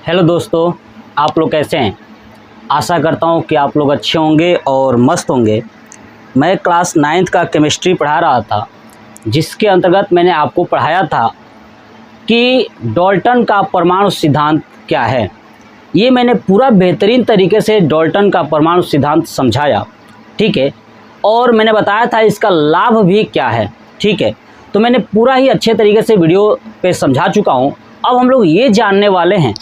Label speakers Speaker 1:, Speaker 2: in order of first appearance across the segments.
Speaker 1: Hello दोस्तों, आप लोग कैसे हैं। आशा करता हूं कि आप लोग अच्छे होंगे और मस्त होंगे। मैं क्लास 9th का केमिस्ट्री पढ़ा रहा था, जिसके अंतर्गत मैंने आपको पढ़ाया था कि डाल्टन का परमाणु सिद्धांत क्या है। ये मैंने पूरा बेहतरीन तरीके से डाल्टन का परमाणु सिद्धांत समझाया, ठीक है। और मैंने बताया था इसका लाभ भी क्या है, ठीक है। तो मैंने पूरा ही अच्छे तरीके से वीडियो पे समझा चुका हूँ। अब हम लोग ये जानने वाले हैं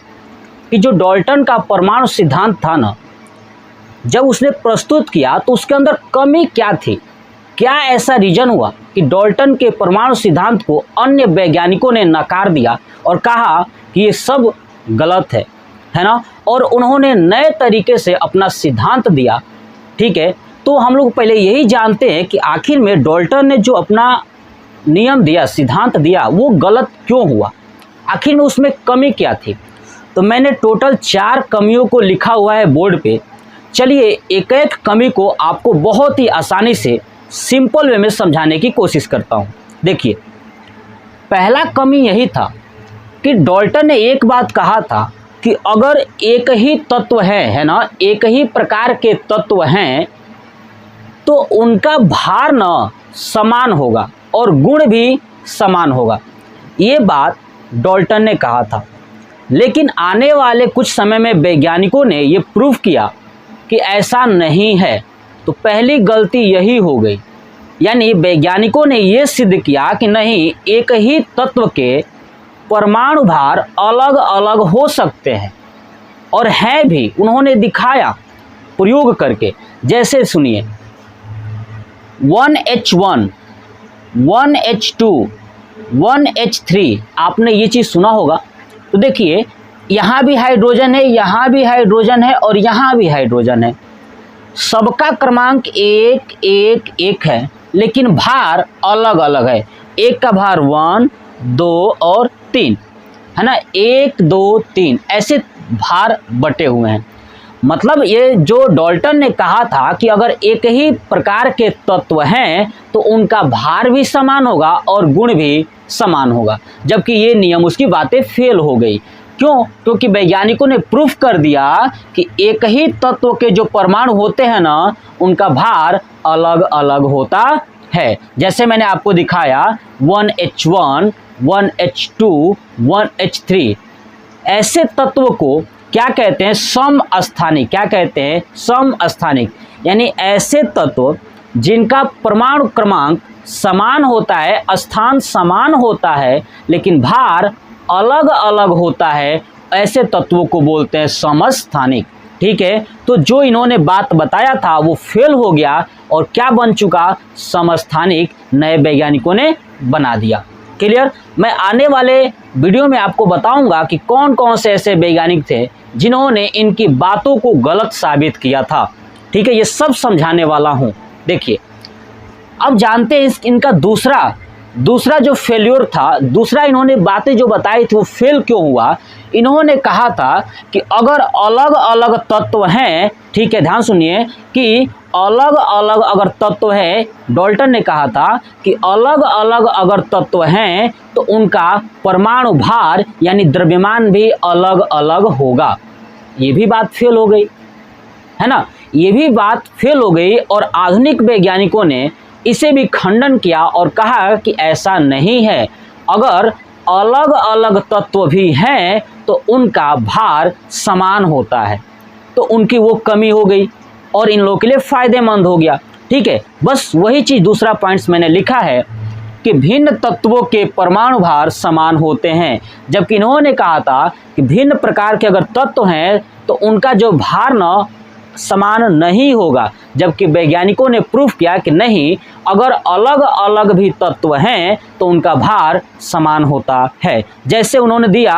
Speaker 1: कि जो डाल्टन का परमाणु सिद्धांत था ना, जब उसने प्रस्तुत किया तो उसके अंदर कमी क्या थी, क्या ऐसा रीजन हुआ कि डाल्टन के परमाणु सिद्धांत को अन्य वैज्ञानिकों ने नकार दिया और कहा कि ये सब गलत है ना। और उन्होंने नए तरीके से अपना सिद्धांत दिया, ठीक है। तो हम लोग पहले यही जानते हैं कि आखिर में डाल्टन ने जो अपना नियम दिया, सिद्धांत दिया, वो गलत क्यों हुआ, आखिर में उसमें कमी क्या थी। तो मैंने टोटल 4 कमियों को लिखा हुआ है बोर्ड पे। चलिए एक एक कमी को आपको बहुत ही आसानी से सिंपल वे में समझाने की कोशिश करता हूँ। देखिए, पहला कमी यही था कि डाल्टन ने एक बात कहा था कि अगर एक ही तत्व है ना, एक ही प्रकार के तत्व हैं तो उनका भार न समान होगा और गुण भी समान होगा। ये बात डाल्टन ने कहा था। लेकिन आने वाले कुछ समय में वैज्ञानिकों ने ये प्रूव किया कि ऐसा नहीं है। तो पहली गलती यही हो गई, यानी वैज्ञानिकों ने ये सिद्ध किया कि नहीं, एक ही तत्व के परमाणु भार अलग अलग हो सकते हैं, और है भी। उन्होंने दिखाया प्रयोग करके। जैसे सुनिए, 1H1, 1H2, 1H3, आपने ये चीज़ सुना होगा। तो देखिए, यहाँ भी हाइड्रोजन है, यहाँ भी हाइड्रोजन है और यहाँ भी हाइड्रोजन है। सबका क्रमांक 1 1 1 है, लेकिन भार अलग अलग है। एक का भार 1 2 और 3 है ना, 1 2 3 ऐसे भार बटे हुए हैं। मतलब ये जो डाल्टन ने कहा था कि अगर एक ही प्रकार के तत्व हैं तो उनका भार भी समान होगा और गुण भी समान होगा, जबकि ये नियम, उसकी बातें फेल हो गई। क्यों? क्योंकि वैज्ञानिकों ने प्रूफ कर दिया कि एक ही तत्व के जो परमाणु होते हैं ना, उनका भार अलग अलग होता है। जैसे मैंने आपको दिखाया 1H1, 1H2, 1H3, ऐसे तत्व को क्या कहते हैं? समस्थानिक। क्या कहते हैं? समस्थानिक। यानी ऐसे तत्व जिनका परमाणु क्रमांक समान होता है, स्थान समान होता है, लेकिन भार अलग अलग होता है, ऐसे तत्वों को बोलते हैं समस्थानिक, ठीक है। तो जो इन्होंने बात बताया था वो फेल हो गया और क्या बन चुका? समस्थानिक नए वैज्ञानिकों ने बना दिया। क्लियर? मैं आने वाले वीडियो में आपको बताऊंगा कि कौन कौन से ऐसे वैज्ञानिक थे जिन्होंने इनकी बातों को गलत साबित किया था, ठीक है। ये सब समझाने वाला हूं। देखिए, अब जानते हैं इनका दूसरा जो फेल्योर था, दूसरा इन्होंने बातें जो बताई थी वो फेल क्यों हुआ। इन्होंने कहा था कि अगर अलग अलग तत्व हैं, ठीक है, ध्यान सुनिए, कि अलग अलग अगर तत्व है, डाल्टन ने कहा था कि अलग अलग अगर तत्व हैं तो उनका परमाणु भार यानी द्रव्यमान भी अलग अलग होगा। ये भी बात फेल हो गई, है ना, ये भी बात फेल हो गई। और आधुनिक वैज्ञानिकों ने इसे भी खंडन किया और कहा कि ऐसा नहीं है, अगर अलग अलग तत्व भी हैं तो उनका भार समान होता है। तो उनकी वो कमी हो गई और इन लोगों के लिए फायदेमंद हो गया, ठीक है। बस वही चीज़ दूसरा पॉइंट्स मैंने लिखा है कि भिन्न तत्वों के परमाणु भार समान होते हैं, जबकि इन्होंने कहा था कि भिन्न प्रकार के अगर तत्व हैं तो उनका जो भार न समान नहीं होगा, जबकि वैज्ञानिकों ने प्रूफ किया कि नहीं, अगर अलग अलग भी तत्व हैं तो उनका भार समान होता है। जैसे उन्होंने दिया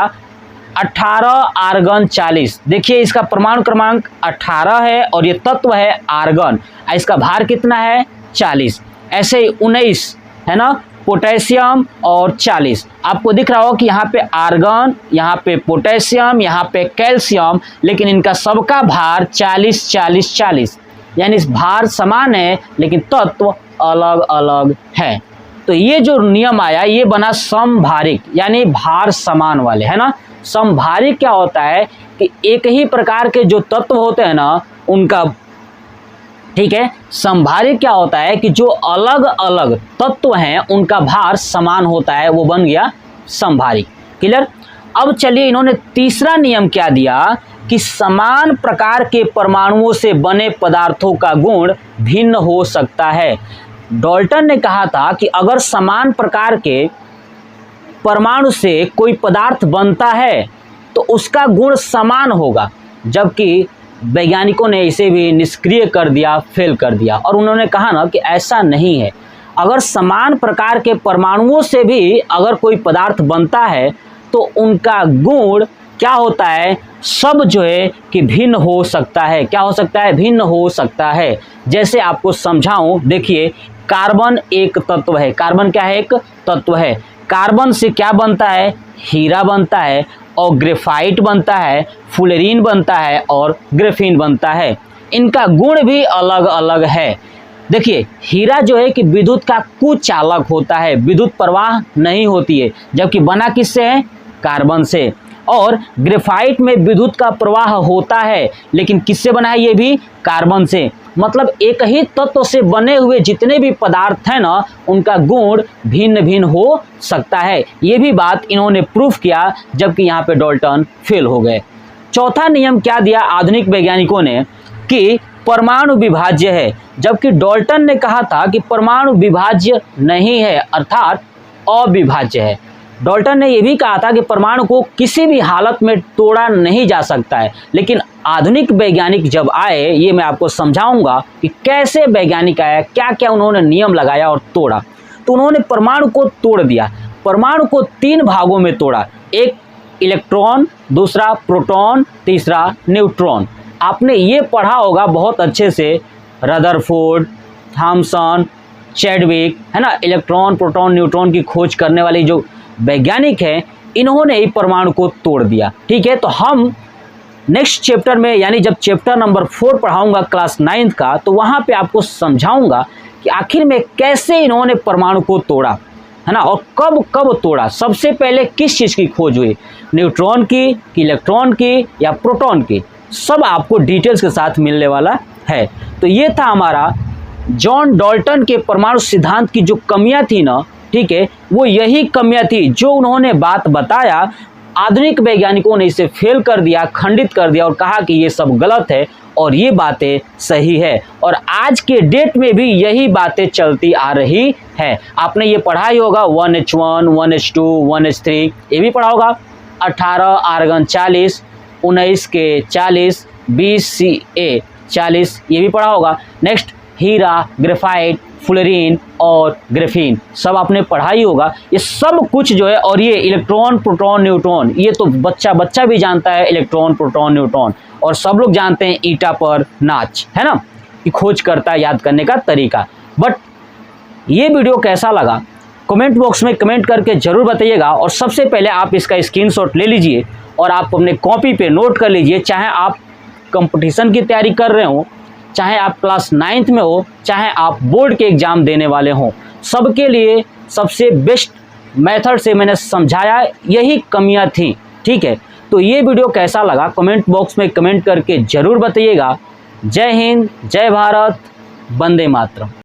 Speaker 1: 18 आर्गन 40। देखिए, इसका परमाणु क्रमांक 18 है और ये तत्व है आर्गन, इसका भार कितना है? 40। ऐसे 19 है ना, पोटेशियम और 40। आपको दिख रहा हो कि यहाँ पे आर्गन, यहाँ पे पोटेशियम, यहाँ पे कैल्शियम, लेकिन इनका सबका भार 40 40 40, यानी इस भार समान है लेकिन तत्व अलग अलग है। तो ये जो नियम आया ये बना समभारिक, यानी भार समान वाले, है ना। समभारिक क्या होता है कि एक ही प्रकार के जो तत्व होते हैं ना उनका, ठीक है, समभारिक क्या होता है कि जो अलग अलग तत्व हैं उनका भार समान होता है, वो बन गया समभारिक। क्लियर। अब चलिए इन्होंने तीसरा नियम क्या दिया कि समान प्रकार के परमाणुओं से बने पदार्थों का गुण भिन्न हो सकता है। डाल्टन ने कहा था कि अगर समान प्रकार के परमाणु से कोई पदार्थ बनता है तो उसका गुण समान होगा, जबकि वैज्ञानिकों ने इसे भी निष्क्रिय कर दिया, फेल कर दिया। और उन्होंने कहा ना कि ऐसा नहीं है, अगर समान प्रकार के परमाणुओं से भी अगर कोई पदार्थ बनता है तो उनका गुण क्या होता है, सब जो है कि भिन्न हो सकता है। क्या हो सकता है, भिन्न हो सकता है। जैसे आपको समझाऊं, देखिए कार्बन एक तत्व है, कार्बन क्या है, एक तत्व है। कार्बन से क्या बनता है, हीरा बनता है और ग्रेफाइट बनता है, फुलेरीन बनता है और ग्रेफीन बनता है। इनका गुण भी अलग अलग है। देखिए हीरा जो है कि विद्युत का कुचालक होता है, विद्युत प्रवाह नहीं होती है, जबकि बना किससे है, कार्बन से। और ग्रेफाइट में विद्युत का प्रवाह होता है, लेकिन किससे बना है, ये भी कार्बन से। मतलब एक ही तत्व से बने हुए जितने भी पदार्थ हैं ना उनका गुण भिन्न भिन्न हो सकता है। ये भी बात इन्होंने प्रूफ किया, जबकि यहाँ पे डाल्टन फेल हो गए। चौथा नियम क्या दिया आधुनिक वैज्ञानिकों ने कि परमाणु विभाज्य है, जबकि डाल्टन ने कहा था कि परमाणु विभाज्य नहीं है, अर्थात अविभाज्य है। डाल्टन ने यह भी कहा था कि परमाणु को किसी भी हालत में तोड़ा नहीं जा सकता है, लेकिन आधुनिक वैज्ञानिक जब आए, ये मैं आपको समझाऊंगा कि कैसे वैज्ञानिक आया, क्या क्या उन्होंने नियम लगाया और तोड़ा। तो उन्होंने परमाणु को तोड़ दिया, परमाणु को 3 भागों में तोड़ा, एक इलेक्ट्रॉन, दूसरा प्रोटॉन, तीसरा न्यूट्रॉन। आपने ये पढ़ा होगा बहुत अच्छे से, रदरफोर्ड, थॉमसन, चैडविक, है ना, इलेक्ट्रॉन प्रोटॉन न्यूट्रॉन की खोज करने वाली जो वैज्ञानिक है, इन्होंने ही परमाणु को तोड़ दिया। ठीक है, तो हम नेक्स्ट चैप्टर में, यानी जब चैप्टर नंबर 4 पढ़ाऊंगा क्लास 9th का, तो वहाँ पे आपको समझाऊंगा कि आखिर में कैसे इन्होंने परमाणु को तोड़ा, है ना, और कब कब तोड़ा। सबसे पहले किस चीज़ की खोज हुई, न्यूट्रॉन की, कि इलेक्ट्रॉन की या प्रोटॉन की, सब आपको डिटेल्स के साथ मिलने वाला है। तो ये था हमारा जॉन डाल्टन के परमाणु सिद्धांत की जो कमियां थी ना, ठीक है, वो यही कमियां थी जो उन्होंने बात बताया। आधुनिक वैज्ञानिकों ने इसे फेल कर दिया, खंडित कर दिया और कहा कि ये सब गलत है और ये बातें सही है। और आज के डेट में भी यही बातें चलती आ रही है। आपने ये पढ़ा ही होगा 1H1, 1H2, 1H3, ये भी पढ़ा होगा। 18 आर्गन 40, 19 के 40, 20 Ca 40, ये भी पढ़ा होगा। नेक्स्ट हीरा, ग्रेफाइट, फुलेरीन और ग्रेफीन, सब आपने पढ़ा ही होगा। ये सब कुछ जो है, और ये इलेक्ट्रॉन प्रोटॉन न्यूट्रॉन, ये तो बच्चा भी जानता है, इलेक्ट्रॉन प्रोटॉन न्यूट्रॉन, और सब लोग जानते हैं ईटा पर नाच, है ना, कि खोज करता है, याद करने का तरीका। बट ये वीडियो कैसा लगा कमेंट बॉक्स में कमेंट करके ज़रूर बताइएगा। और सबसे पहले आप इसका स्क्रीनशॉट ले लीजिए और आप अपने कॉपी पे नोट कर लीजिए, चाहे आप कंपटीशन की तैयारी कर रहे हो, चाहे आप क्लास 9th में हो, चाहे आप बोर्ड के एग्ज़ाम देने वाले हों, सबके लिए सबसे बेस्ट मेथड से मैंने समझाया, यही कमियां थी। ठीक है, तो ये वीडियो कैसा लगा कमेंट बॉक्स में कमेंट करके ज़रूर बताइएगा। जय हिंद, जय भारत, वंदे मातरम।